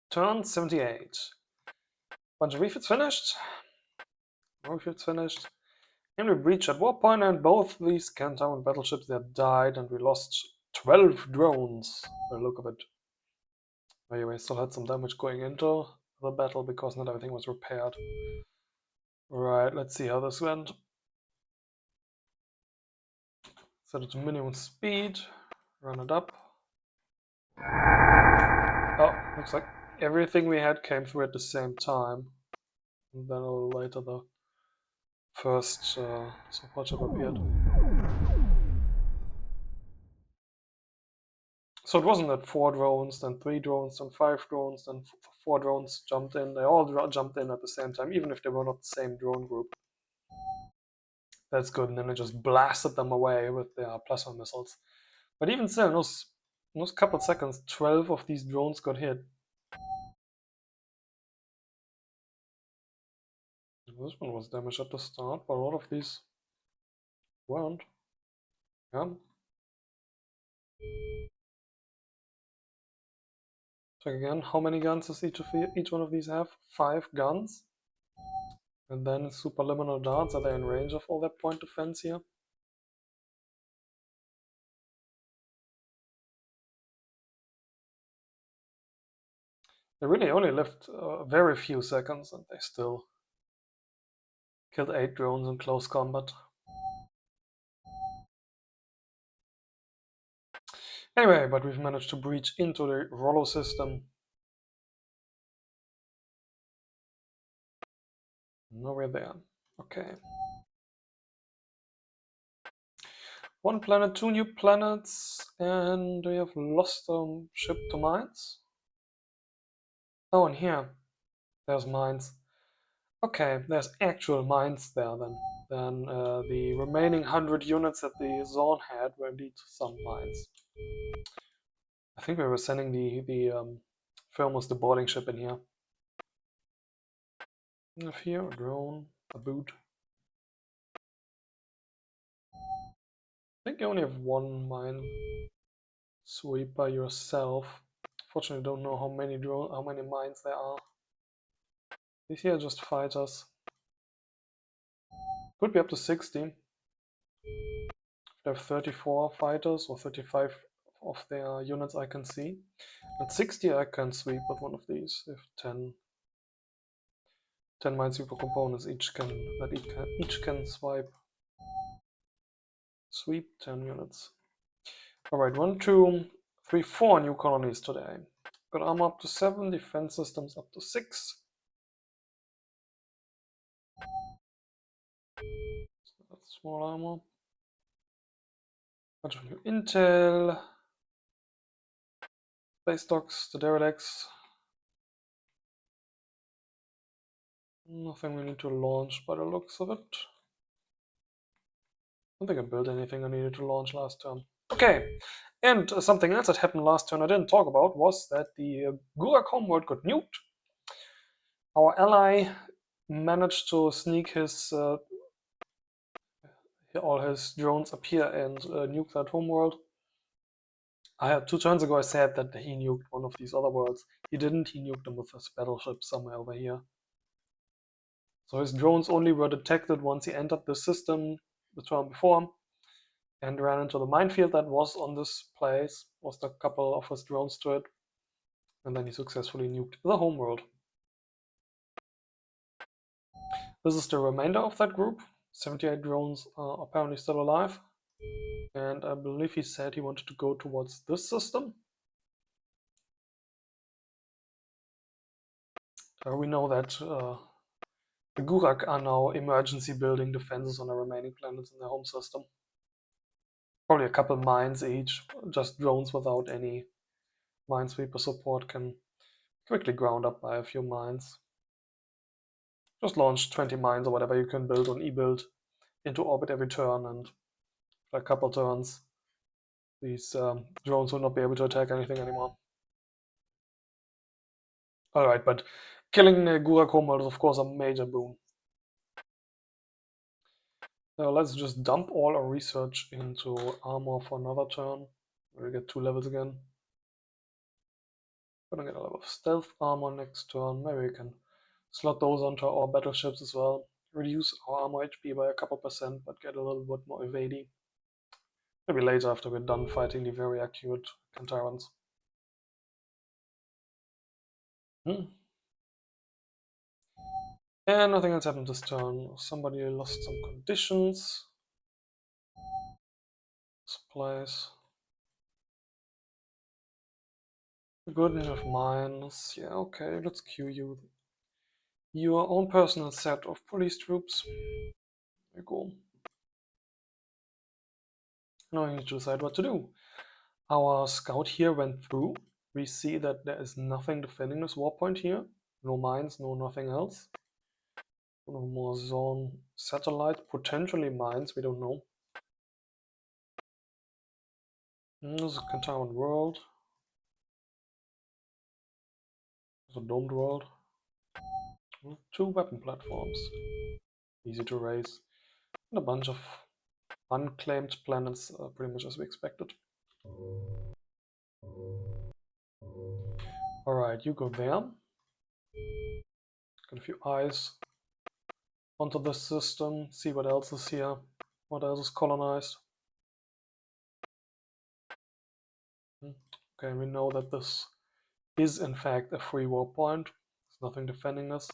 Turn 78. Bunch of refits finished. Refits finished. And we breached at war point, and both these Kentaran battleships that died, and we lost 12 drones by the look of it. Anyway, we still had some damage going into the battle because not everything was repaired. Right, let's see how this went. Set it to minimum speed. Run it up. Oh, looks like everything we had came through at the same time. And then a little later the first support ship appeared. So it wasn't that 4 drones, then 3 drones, then 5 drones, then 4 drones jumped in. They all jumped in at the same time, even if they were not the same drone group. That's good, and then they just blasted them away with their plasma missiles. But even still, in those couple seconds, 12 of these drones got hit. This one was damaged at the start, but a lot of these weren't. Yeah. Check again, how many guns does each one of these have? 5 guns. And then superliminal darts, are they in range of all that point defense here? They really only lived very few seconds, and they still killed 8 drones in close combat. Anyway, but we've managed to breach into the Rollo system. No, we're there. Okay. 1 planet, 2 new planets, and we have lost a ship to mines. Oh, and here, there's mines. Okay, there's actual mines there then. Then the remaining 100 units that the zone had were indeed some mines. I think we were sending the Firmus, the boarding ship in here. We have here a drone, a boot. I think you only have 1 mine sweeper yourself. Fortunately, don't know how many mines there are. These here are just fighters. Could be up to 60. They have 34 fighters or 35 of their units I can see. At 60 I can sweep with one of these if 10 minesweeper components each can sweep 10 units. Alright, 1, 2, 3, 4 new colonies today. Got armor up to 7, defense systems up to 6. So that's small armor. Bunch of new intel. Space docks, the derelicts. Nothing we need to launch by the looks of it. I don't think I built anything I needed to launch last turn. Okay, and something else that happened last turn I didn't talk about was that the Gurak homeworld got nuked. Our ally managed to sneak all his drones up here and nuke that homeworld. 2 turns ago I said that he nuked one of these other worlds. He didn't, he nuked them with his battleship somewhere over here. So his drones only were detected once he entered the system the turn before and ran into the minefield that was on this place, lost a couple of his drones to it, and then he successfully nuked the homeworld. This is the remainder of that group. 78 drones are apparently still alive, and I believe he said he wanted to go towards this system. We know that the Gurak are now emergency building defenses on the remaining planets in their home system. Probably a couple mines each, just drones without any minesweeper support can quickly ground up by a few mines. Just launch 20 mines or whatever you can build on e-build into orbit every turn, and for a couple turns these drones will not be able to attack anything anymore. Alright, but killing the Gurak homeworld is of course a major boon. Let's just dump all our research into armor for another turn. We'll get 2 levels again. Gonna get a lot of stealth armor next turn. Maybe we can slot those onto our battleships as well. Reduce our armor HP by a couple percent, but get a little bit more evading. Maybe later after we're done fighting the very accurate Kentarans. And nothing else happened this turn. Somebody lost some conditions. Supplies. Good enough mines. Yeah, okay, let's queue you. Your own personal set of police troops. There you go. Now you need to decide what to do. Our scout here went through. We see that there is nothing defending this war point here. No mines, no nothing else. No more zone satellite, potentially mines, we don't know. This is a Kentaran world. It's a domed world. 2 weapon platforms. Easy to raise. And a bunch of unclaimed planets, pretty much as we expected. Alright, you go there. Get a few eyes onto this system, see what else is here, what else is colonized. Okay, we know that this is in fact a free war point. There's nothing defending us.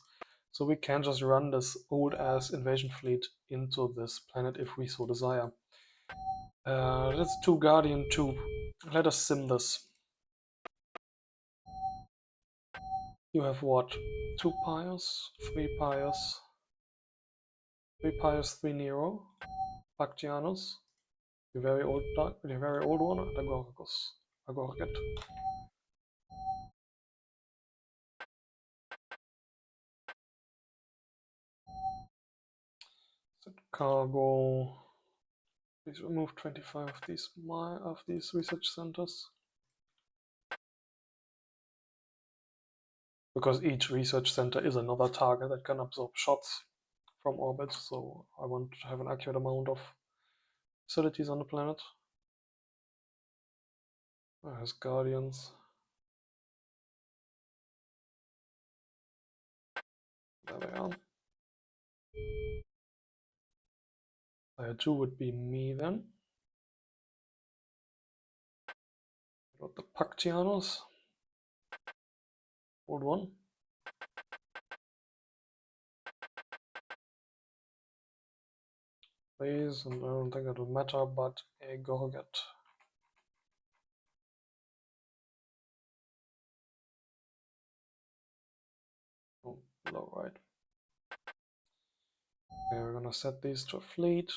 So we can just run this old ass invasion fleet into this planet if we so desire. That's 2 Guardian 2. Let us sim this. You have what? 2 Pious, 3 Pious, 3 Pious, 3 Nero, Bactianus, the very old one, and Agorget. Set cargo. Please remove 25 of these research centers. Because each research center is another target that can absorb shots from orbit, so I want to have an accurate amount of facilities on the planet. There's Guardians. There they are. Layer 2 would be me then. Got the Pactianos. Old one. Please, and I don't think it will matter, but a Gorget. Oh, low, right. Okay, we're gonna set these to a fleet.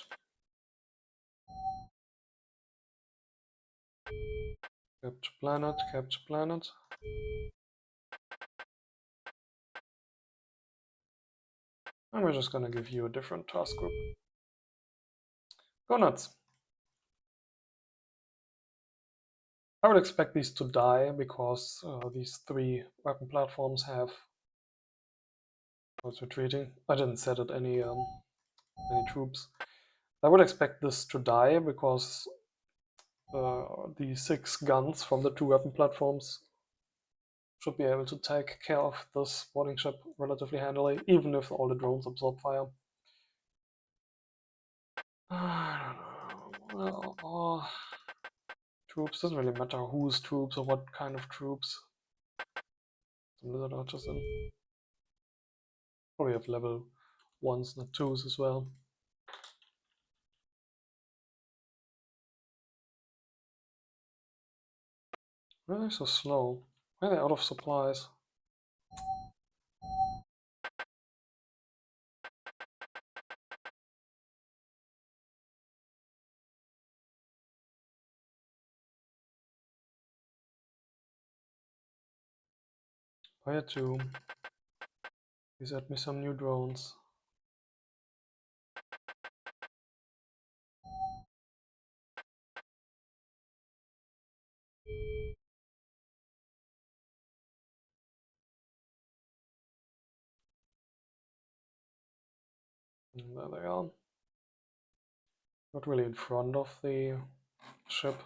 Capture planet, capture planet. And we're just gonna give you a different task group. Go nuts. I would expect these to die because these 3 weapon platforms have. What's retreating? I didn't set it any troops. I would expect this to die because the 6 guns from the 2 weapon platforms should be able to take care of this boarding ship relatively handily, even if all the drones absorb fire. I don't know. Well, troops doesn't really matter whose troops or what kind of troops. Some lizard archers in. Probably have level 1s, not 2s as well. Why are they so slow? Why are they out of supplies? Fire 2. Please add me some new drones. And there they are. Not really in front of the ship.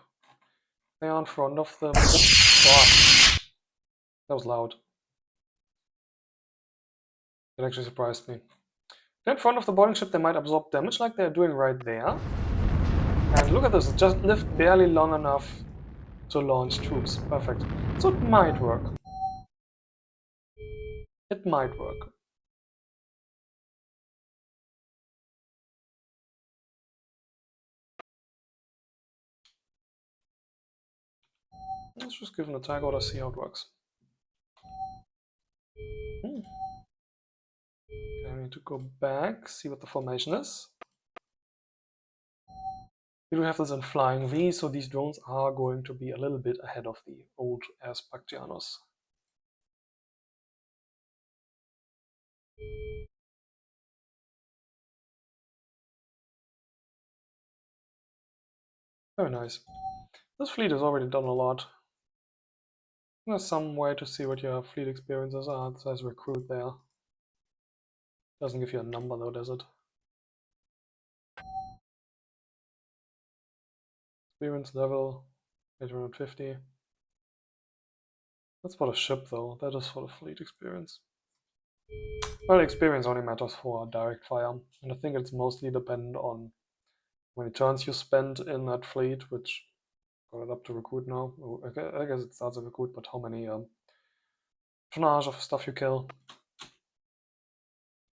They are in front of the. Oh. That was loud. It actually surprised me. In front of the boarding ship, they might absorb damage like they're doing right there. And look at this, it just lived barely long enough to launch troops. Perfect. So it might work. It might work. Let's just give an attack order, see how it works. Okay, I need to go back, see what the formation is. We do have this in flying V, so these drones are going to be a little bit ahead of the old Aspactianos. Very nice. This fleet has already done a lot. There's some way to see what your fleet experiences are. It says recruit there. Doesn't give you a number though, does it? Experience level 850. That's for the ship though, that is for the fleet experience. Well, experience only matters for direct fire, and I think it's mostly dependent on how many turns you spend in that fleet, which got it up to recruit now. I guess it starts at recruit, but how many tonnage of stuff you kill.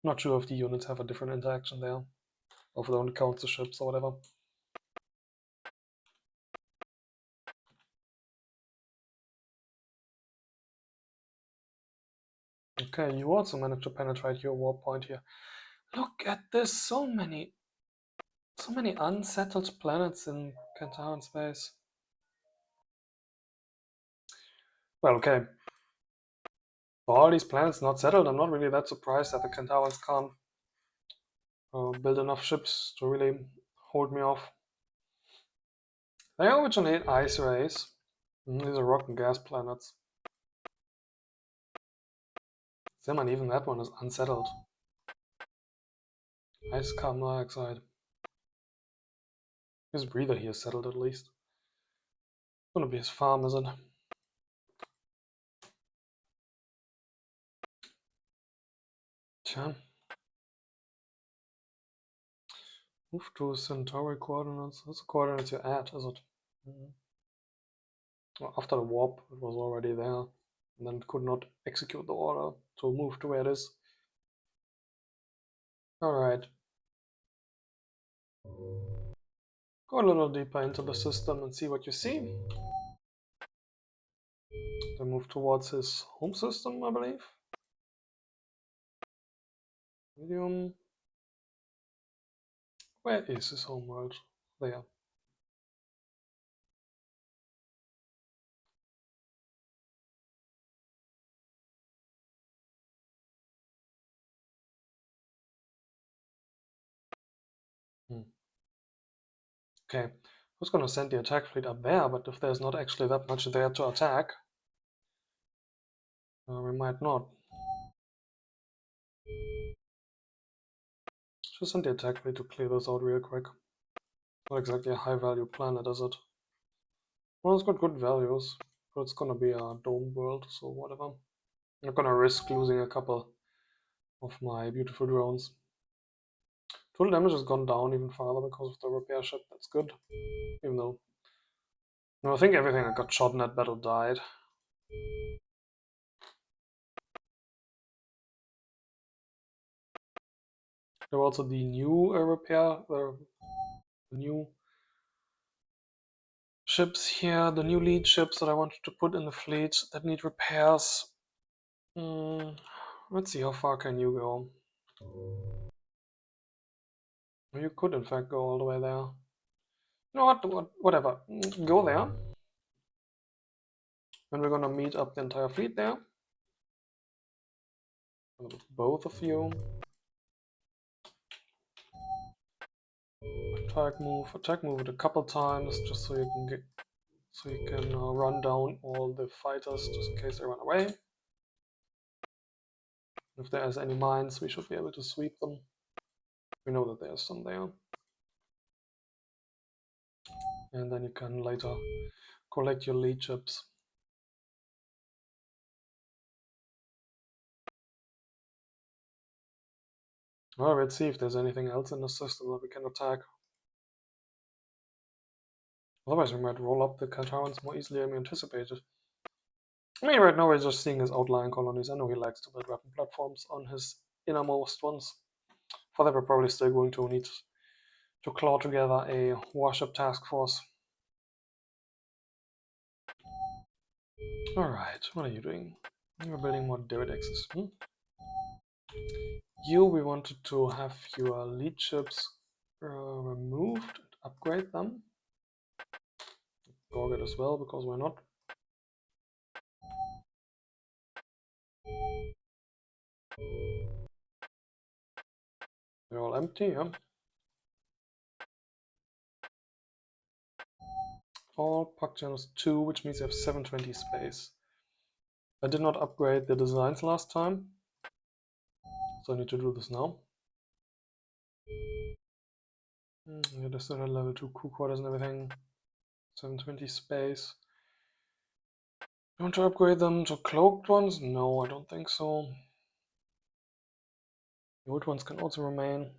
Not sure if the units have a different interaction there, or if it only counts the ships or whatever. Okay, you also managed to penetrate your warp point here. Look at this, so many unsettled planets in Kentaran Space. Well, okay. For all these planets not settled, I'm not really that surprised that the Kentarans can't build enough ships to really hold me off. They originate ice rays. These are rock and gas planets. And even that one is unsettled. Ice carbon dioxide. His breather here is settled at least. It's gonna be his farm, is it? Tja. Move to Centauri coordinates. That's the coordinates you're at, is it? Well, after the warp, it was already there. And then it could not execute the order to move to where it is. Alright. Go a little deeper into the system and see what you see. Then move towards his home system, I believe. Medium. Where is his home world? There. Okay. I was gonna send the attack fleet up there, but if there's not actually that much there to attack, we might not. Just send the attack fleet to clear this out real quick. Not exactly a high value planet, is it? Well, it's got good values, but it's gonna be a dome world, so whatever. I'm not gonna risk losing a couple of my beautiful drones. Total damage has gone down even farther because of the repair ship. That's good. Even though, no, I think everything that got shot in that battle died. There were also the new the new ships here, the new lead ships that I wanted to put in the fleet that need repairs. Let's see, how far can you go? You could in fact go all the way there. You know what, whatever. Go there. And we're gonna meet up the entire fleet there. Both of you. Attack move it a couple times just so you can run down all the fighters just in case they run away. If there's any mines, we should be able to sweep them. We know that there's some there. And then you can later collect your lead chips. Well, let's see if there's anything else in the system that we can attack. Otherwise, we might roll up the Kentarans more easily than we anticipated. I mean, right now we're just seeing his outlying colonies. I know he likes to build weapon platforms on his innermost ones. For that, we're probably still going to need to claw together a warship task force. Alright, what are you doing? You're building more Davidexes. You, we wanted to have your lead ships removed and upgrade them. Gorget as well, because why not? They're all empty, yeah. All Puck channels 2, which means you have 720 space. I did not upgrade the designs last time, so I need to do this now. Yeah, they still had level 2 crew quarters and everything. 720 space. You want to upgrade them to cloaked ones? No, I don't think so. The old ones can also remain.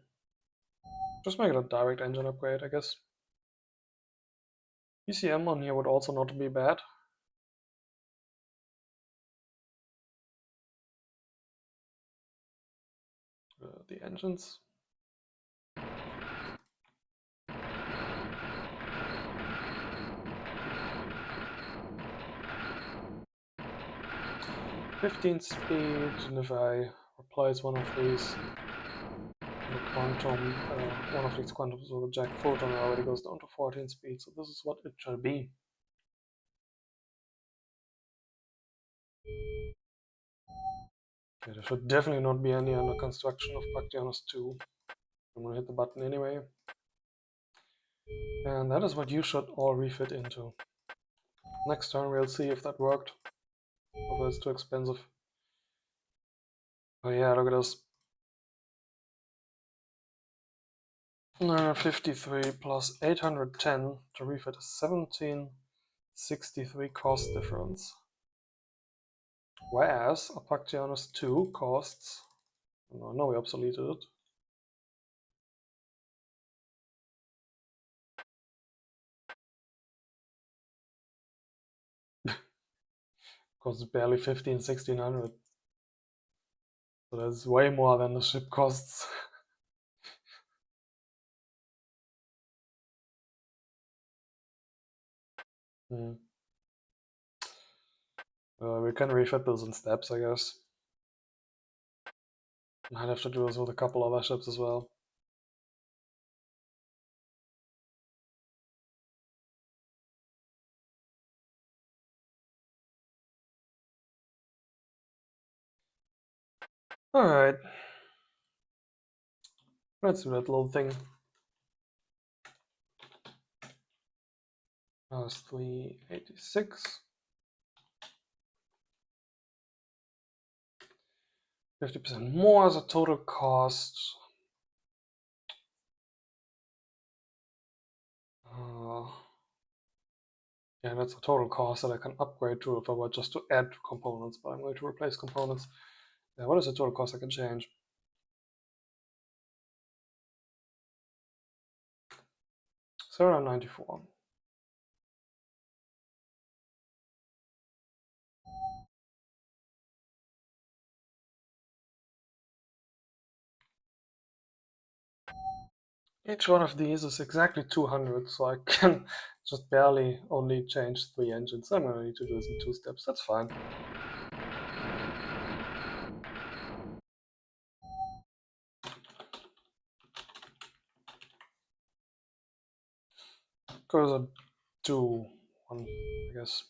Just make it a direct engine upgrade, I guess. ECM on here would also not be bad. The engines. "15 speed, and if I replace one of these the quantum, one of these quantums with a jack photon already goes down to 14 speed, so this is what it shall be." Okay, there should definitely not be any under construction of Bactianus 2. I'm gonna hit the button anyway. And that is what you should all refit into. Next turn we'll see if that worked. Although it's too expensive. Oh yeah, look at this. 953 plus 810 to refit is 1763 cost difference. Whereas Apactianus 2 costs. No, we obsoleted it. Costs barely 1600. So that's way more than the ship costs. We can refit those in steps, I guess. Might have to do this with a couple other ships as well. Alright. Let's do that little thing. That's 386. 50% more as a total cost. Yeah, that's a total cost that I can upgrade to if I were just to add components, but I'm going to replace components. Yeah, what is the total cost I can change? 794. Each one of these is exactly 200, so I can just barely only change 3 engines. I'm going to need to do this in 2 steps. That's fine. Goes a 2, 1, I guess.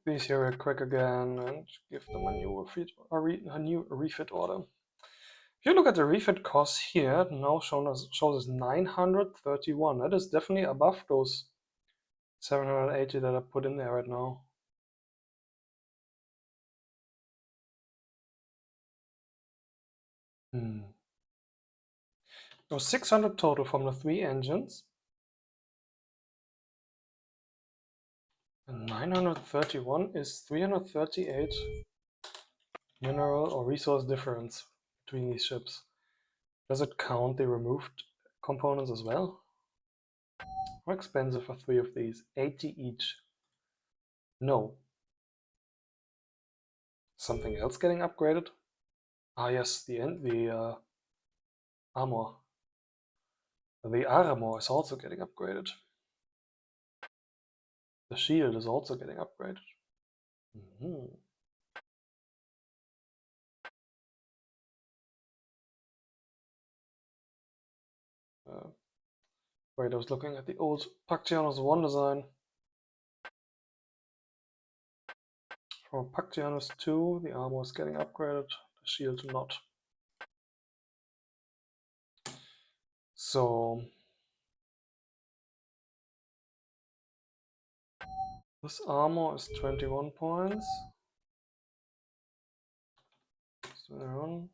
These here real quick again and give them a new refit order. If you look at the refit costs here, it now shows us 931. That is definitely above those 780 that I put in there right now. Oh, 600 total from the 3 engines. And 931 is 338 mineral or resource difference between these ships. Does it count the removed components as well? How expensive are 3 of these? 80 each. No. Something else getting upgraded? Ah yes, the armor. The armor is also getting upgraded. The shield is also getting upgraded. Wait, I was looking at the old Pactianus 1 design. For Pactianus 2, the armor is getting upgraded, the shield not. So this armor is 21 points. 21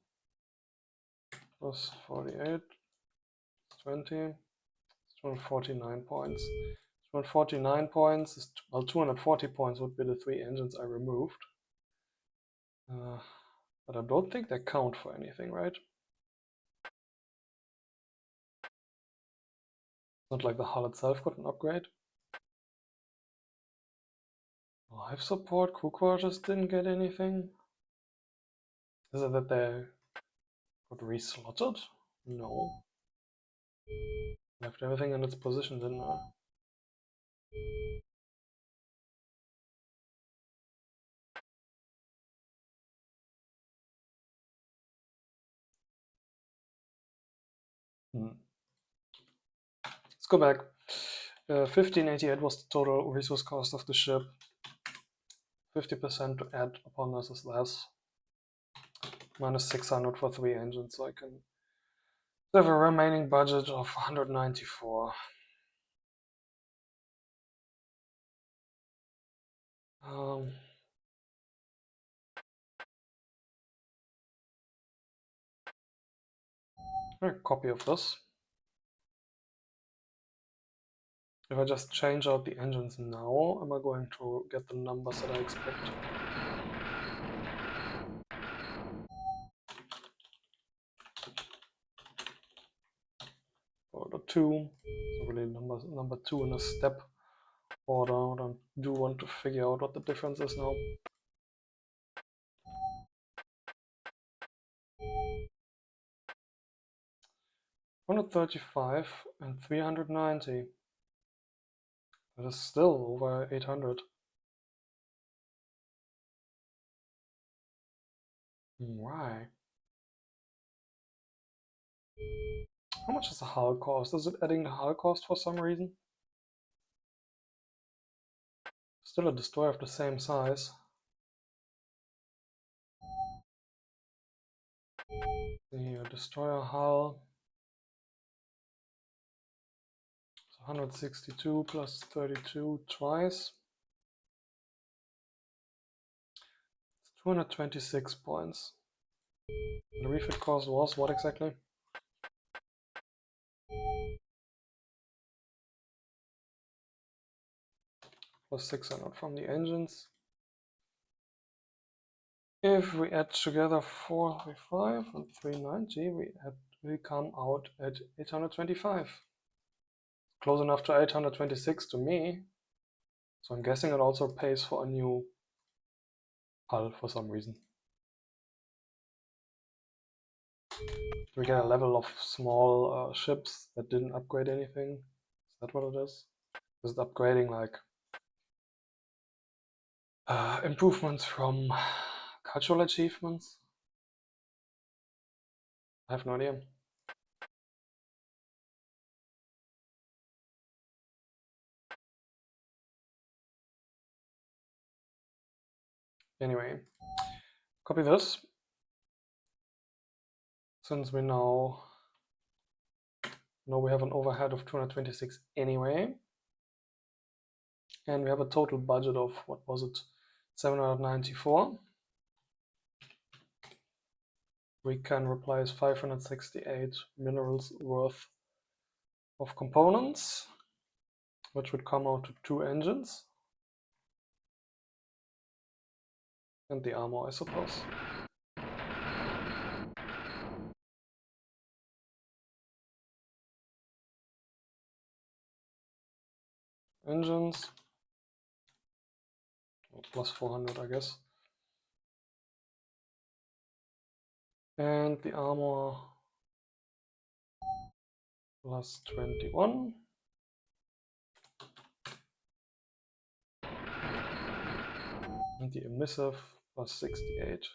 plus 48, 20, 249 points. 249 points is, well, 240 points would be the 3 engines I removed. But I don't think they count for anything, right? Not like the hull itself got an upgrade. Life support, crew quarters didn't get anything. Is it that they got reslotted? No. Left everything in its position, didn't I? Let's go back. 1588 was the total resource cost of the ship. 50% to add upon this is less. Minus 600 for 3 engines, so I can have a remaining budget of 194. A copy of this. If I just change out the engines now, am I going to get the numbers that I expect? Order 2, so really number 2 in a step order. I do want to figure out what the difference is now. 135 and 390. That is still over 800. Why? How much is the hull cost? Is it adding the hull cost for some reason? Still a destroyer of the same size. The destroyer hull. So 162 plus 32 twice. It's 226 points. The refit cost was what exactly? Plus 600 from the engines. If we add together 435 and 390, we come out at 825. Close enough to 826 to me. So I'm guessing it also pays for a new hull for some reason. Do we get a level of small ships that didn't upgrade anything? Is that what it is? Is it upgrading like improvements from cultural achievements? I have no idea. Anyway, copy this. Since we now know we have an overhead of 226 anyway, and we have a total budget of, what was it, 794. we can replace 568 minerals worth of components, which would come out to 2 engines. And the armor, I suppose. Engines. Plus 400, I guess. And the armor plus 21. And the emissive plus 68.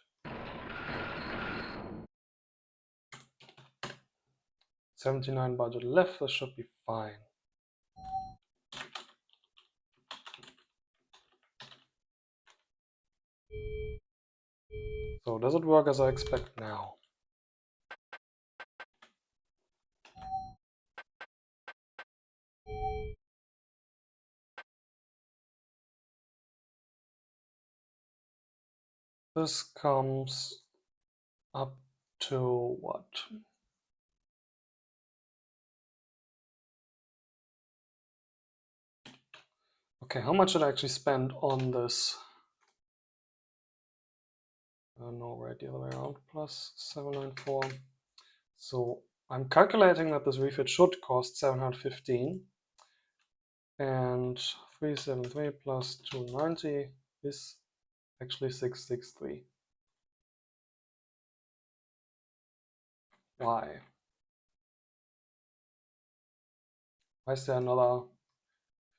79 budget left, this should be fine. So does it work as I expect now? This comes up to what? Okay, how much did I actually spend on this? No, right, the other way around, plus 794. So I'm calculating that this refit should cost 715. And 373 plus 290 is actually 663. Why? Why is there another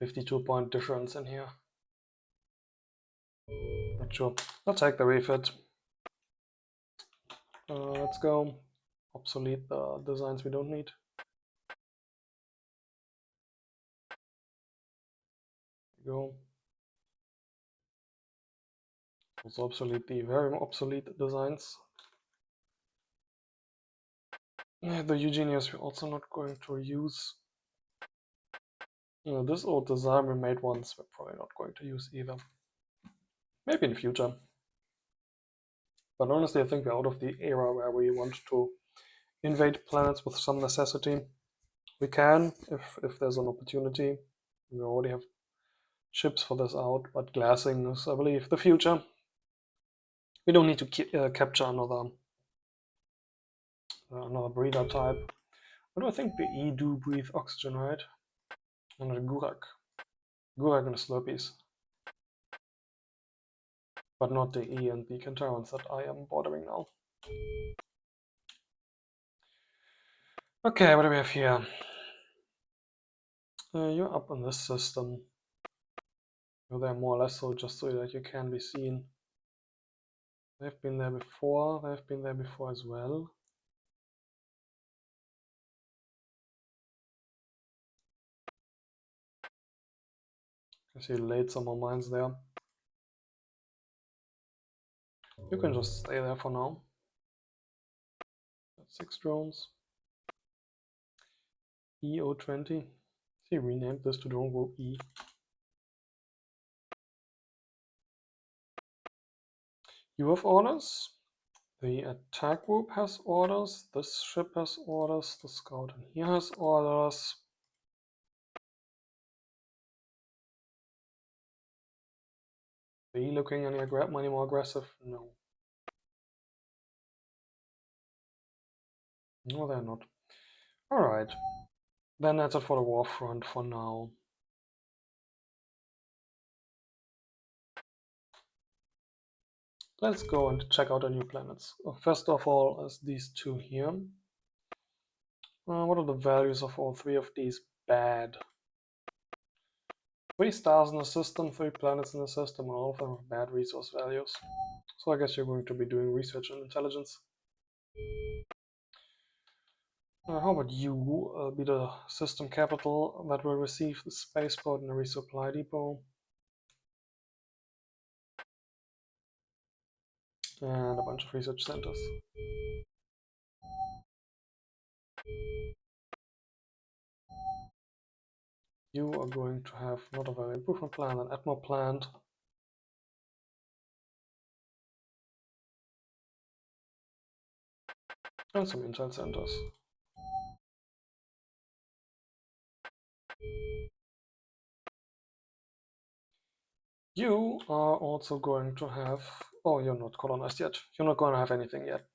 52-point difference in here? Not sure. I'll take the refit. Let's go. Obsolete the designs we don't need. Go. Also obsolete the very obsolete designs. The Eugenius we're also not going to use. This old design we made once we're probably not going to use either. Maybe in future. But honestly, I think we're out of the era where we want to invade planets with some necessity. We can, if there's an opportunity. We already have ships for this out, but glassing is, I believe, the future. We don't need to capture another breeder type. What do I think the E do breathe oxygen, right? And the Gurak. Gurak and the Slurpees. But not the E and the Kentarans that I am bordering now. Okay, what do we have here? You're up in this system. You're there more or less so just so that you can be seen. They've been there before. They've been there before as well. I see you laid some more mines there. You can just stay there for now. That's 6 drones. EO20. See, renamed this to drone group E. You have orders. The attack group has orders. This ship has orders. The scout in here has orders. Are you looking any more aggressive? No. No, they're not. Alright. Then that's it for the war front for now. Let's go and check out our new planets. First of all is these two here. What are the values of all 3 of these? Bad. 3 stars in the system, 3 planets in the system, and all of them have bad resource values. So I guess you're going to be doing research and intelligence. How about you be the system capital that will receive the spaceport and the resupply depot? And a bunch of research centers. You are going to have not a very improvement plan, an Atmo plant. And some intel centers. You are also going to have... Oh, you're not colonized yet. You're not going to have anything yet.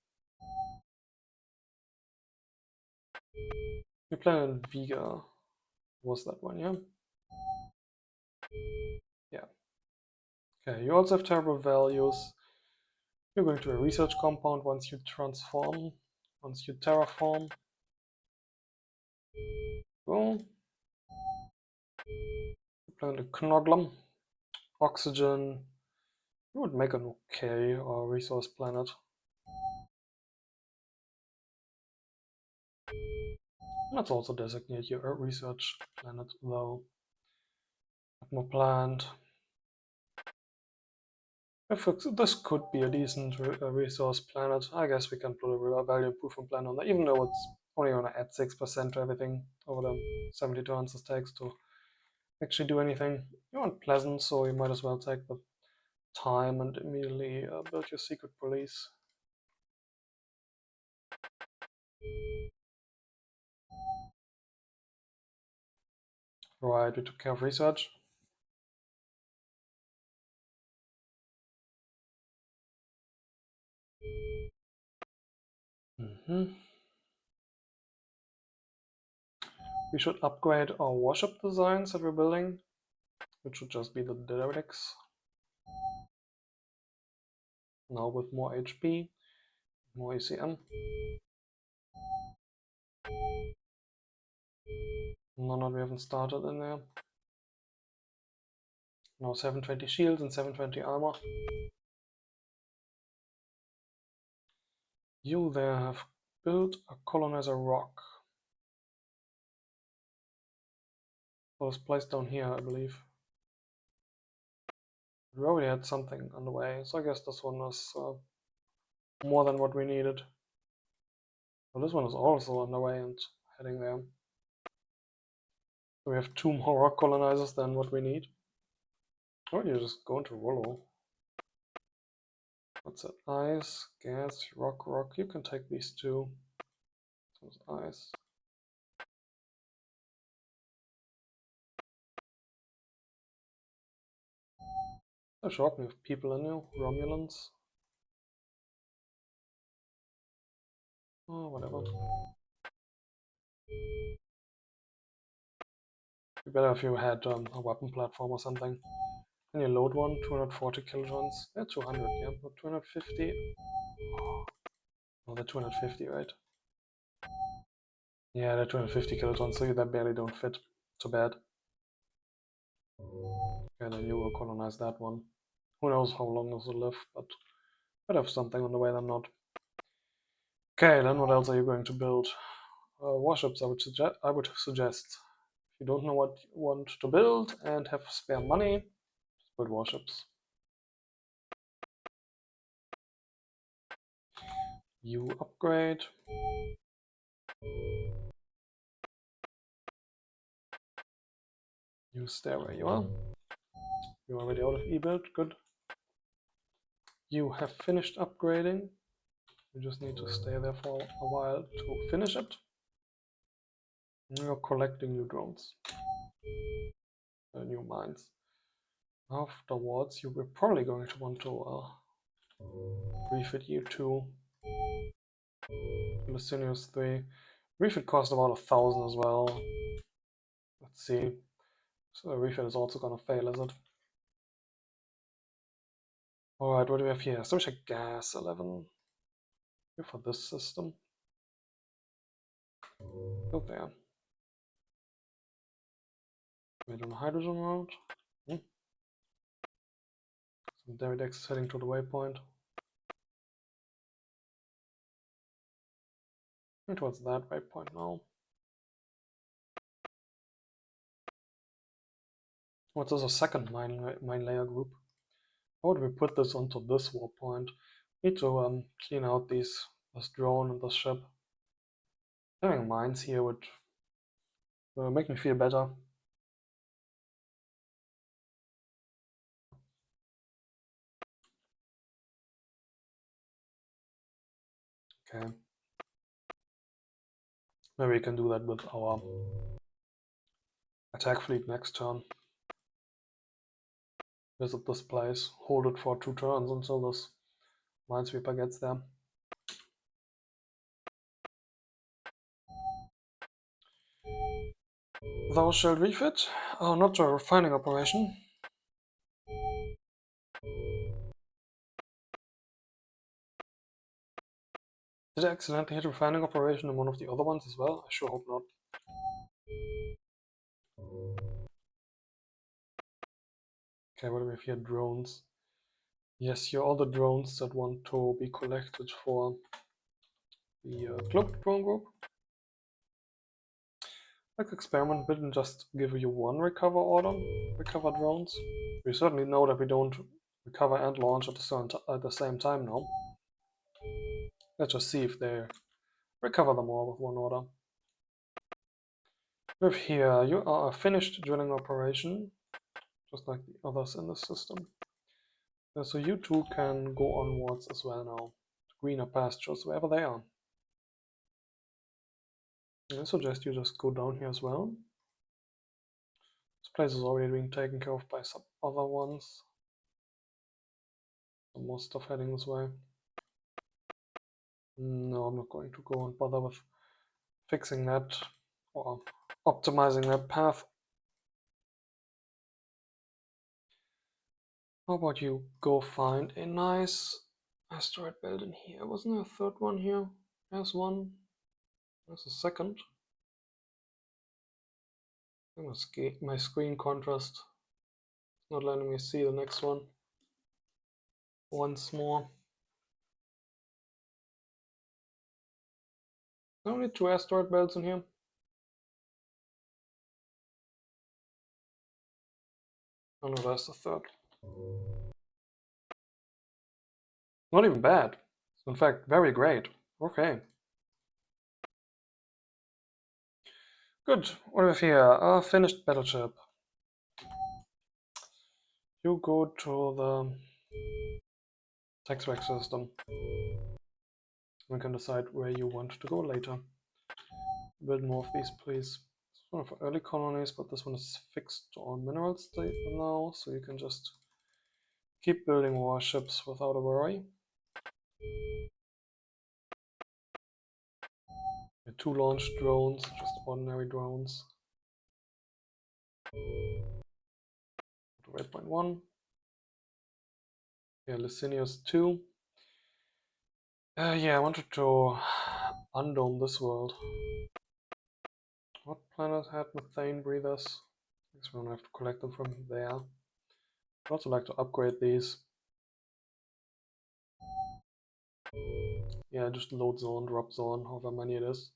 Your planet Vega was that one, yeah? Yeah. Okay, you also have terrible values. You're going to a research compound once you transform, once you terraform. Cool. Planet Knoglum. Oxygen. You would make an okay resource planet. Let's also designate you a research planet, though. More planned. If this could be a decent resource planet, I guess we can put a value improvement plan on that, even though it's only going to add 6% to everything over the 70 turns it takes to actually do anything. You want pleasant, so you might as well take the time and immediately build your secret police. Right, we took care of research. We should upgrade our warship designs that we're building, which should just be the derricks. Now with more HP, more ECM. No, we haven't started in there. Now 720 shields and 720 armor. You there have built a colonizer rock. Was placed down here, I believe. We already had something on the way, so I guess this one was more than what we needed. Well, this one is also on the way and heading there. So we have 2 more rock colonizers than what we need. Oh, you're just going to Rollo. What's that? Ice, gas, rock, rock. You can take these 2. There's ice. Oh, shock me with people in you. Romulans. Oh, whatever. Be better if you had a weapon platform or something. Can you load one? 240 kilojoules. Yeah, 200, yeah, but 250. Oh, they're 250, right? Yeah, they're 250 kilojoules, so that barely don't fit. Too bad. Okay, then you will colonize that one. Who knows how long this will live, but might have something on the way than not. Okay, then what else are you going to build? Warships, I would suggest. If you don't know what you want to build and have spare money, just build warships. You upgrade. You stay where you are. You're already out of E-build, good. You have finished upgrading. You just need to stay there for a while to finish it. You're collecting new drones, new mines. Afterwards, you were probably going to want to refit you to Licinius 3. Refit cost about 1,000 as well. Let's see. So the refit is also gonna fail, is it? Alright, what do we have here? Establish a gas 11. Here for this system. Go there. Wait on the hydrogen route. So Davidex is heading to the waypoint. And towards that waypoint now. What's this, a second mine layer group? How would we put this onto this warp point? Need to clean out this drone and this ship. Having mines here would make me feel better. Okay. Maybe we can do that with our attack fleet next turn. Visit this place, hold it for 2 turns until this Minesweeper gets there. Thou shalt refit? Oh, not a refining operation. Did I accidentally hit refining operation in one of the other ones as well? I sure hope not. Okay, what do we have here? Drones. Yes, here are all the drones that want to be collected for the cloaked drone group. Like experiment didn't just give you one recover order, recover drones. We certainly know that we don't recover and launch at the same time now. Let's just see if they recover them all with one order. With here, you are a finished drilling operation, just like the others in the system. So you two can go onwards as well now, to greener pastures, wherever they are. I suggest you just go down here as well. This place is already being taken care of by some other ones. Some more stuff heading this way. No, I'm not going to go and bother with fixing that or optimizing that path. How about you go find a nice asteroid belt in here? Wasn't there a third one here? There's one. There's a second. My screen contrast is not letting me see the next one. Once more. Only 2 asteroid belts in here. Oh no, there's the third. Not even bad. In fact, very great. Okay. Good. What do we have here? A finished battleship. You go to the tax rack system. We can decide where you want to go later. Build more of these, please. This one for early colonies, but this one is fixed on mineral state now, so you can just keep building warships without a worry. 2 launch drones, just ordinary drones. To waypoint 1. Yeah, Licinius 2. Yeah, I wanted to undome this world. What planet had methane breathers? I guess we're gonna have to collect them from there. I'd also like to upgrade these. Yeah, just load zone, drop zone, however many it is.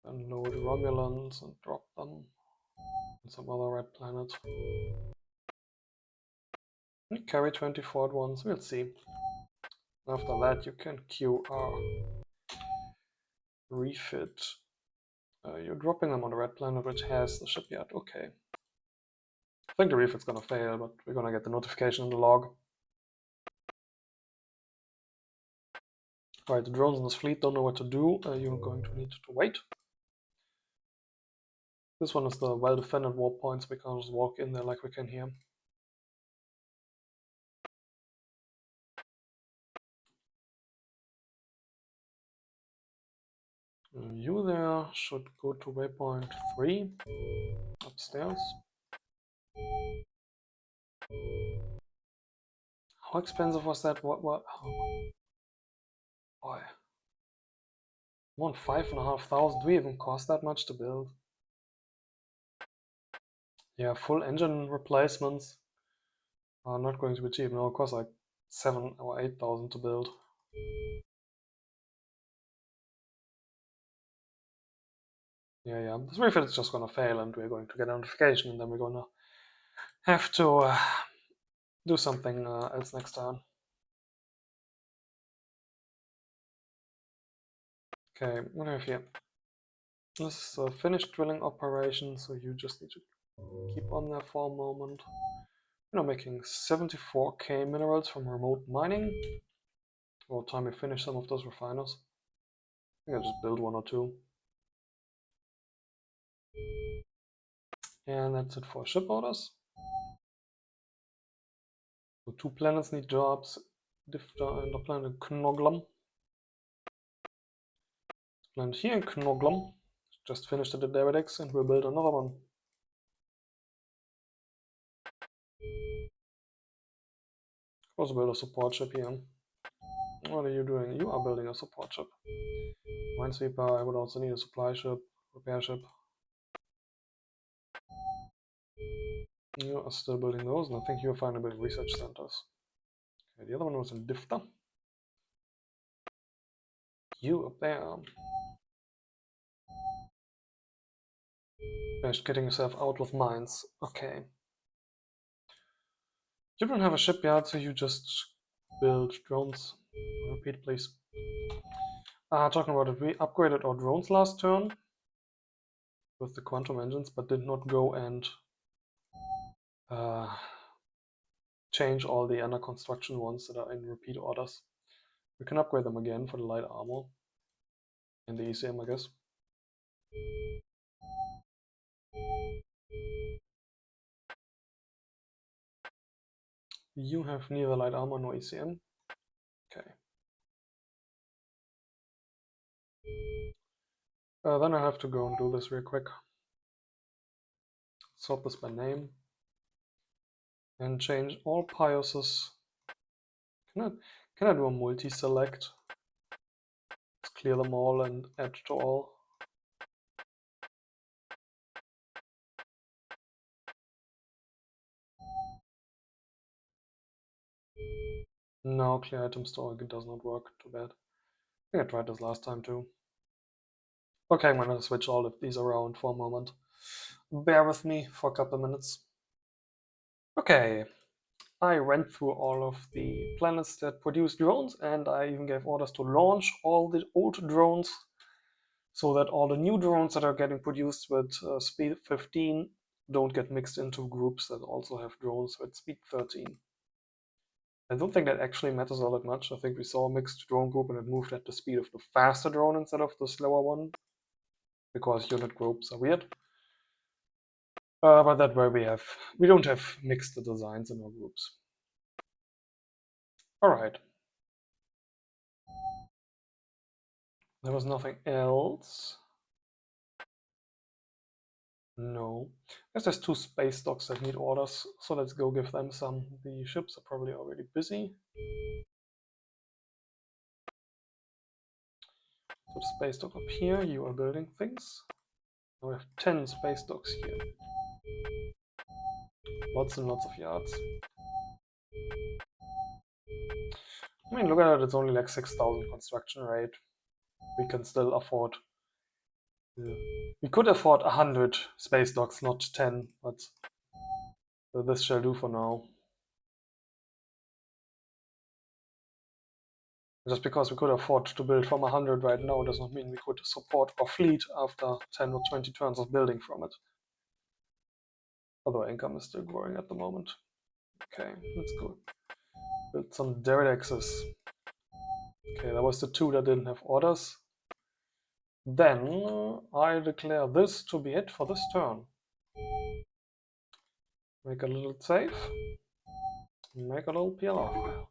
And load Romulans and drop them on some other red planet. And carry 24 at once, we'll see. After that you can queue our refit. You're dropping them on the red planet which has the shipyard, okay. I think the refit's gonna fail, but we're gonna get the notification in the log. Alright, the drones in this fleet don't know what to do. You're going to need to wait. This one is the well-defended warp points. We can't just walk in there like we can here. You there should go to waypoint 3 upstairs. How expensive was that? What? Oh, boy. More than 5,500. Do we even cost that much to build? Yeah, full engine replacements are not going to be cheap. No, it costs like 7,000 or 8,000 to build. Yeah. This refit is just gonna fail, and we're going to get a notification, and then we're gonna have to do something else next turn. Okay, what do we have here? This is a finished drilling operation, so you just need to keep on there for a moment. Now making 74k minerals from remote mining. About time we finish some of those refiners. I think I'll just build one or two. And that's it for ship orders. So 2 planets need jobs. Difter and the planet Knoglum. Planet here in Knoglum. Just finished the Davidex and we'll build another one. Also build a support ship here. What are you doing? You are building a support ship. Minesweeper, I would also need a supply ship, repair ship. You are still building those, and I think you're finally building research centers. Okay, the other one was in Difter. You up there. Finished getting yourself out with mines. Okay. You don't have a shipyard, so you just build drones. Repeat, please. Talking about it, we upgraded our drones last turn with the quantum engines, but did not go and change all the under construction ones that are in repeat orders. We can upgrade them again for the light armor and the ECM, I guess. You have neither light armor nor ECM. Okay. Then I have to go and do this real quick. Sort this by name. And change all Piuses. Can I do a multi-select? Let's clear them all and add to all. No, clear item store does not work. Too bad. I think I tried this last time too. Okay, I'm gonna switch all of these around for a moment. Bear with me for a couple of minutes. Okay, I went through all of the planets that produce drones, and I even gave orders to launch all the old drones so that all the new drones that are getting produced with speed 15 don't get mixed into groups that also have drones with speed 13. I don't think that actually matters all that much. I think we saw a mixed drone group and it moved at the speed of the faster drone instead of the slower one, because unit groups are weird. But that way we don't have mixed designs in our groups. Alright. There was nothing else. No. Guess there's 2 space docks that need orders, so let's go give them some. The ships are probably already busy. So the space dock up here, you are building things. Now we have 10 space docks here. Lots and lots of yards. I mean, look at it, it's only like 6,000 construction rate. We can still afford... We could afford 100 space docks, not 10, but this shall do for now. Just because we could afford to build from 100 right now does not mean we could support our fleet after 10 or 20 turns of building from it. Although income is still growing at the moment. Okay, let's go. Build some Davidexes. Okay, that was the 2 that didn't have orders. Then I declare this to be it for this turn. Make a little save. Make a little PLR file.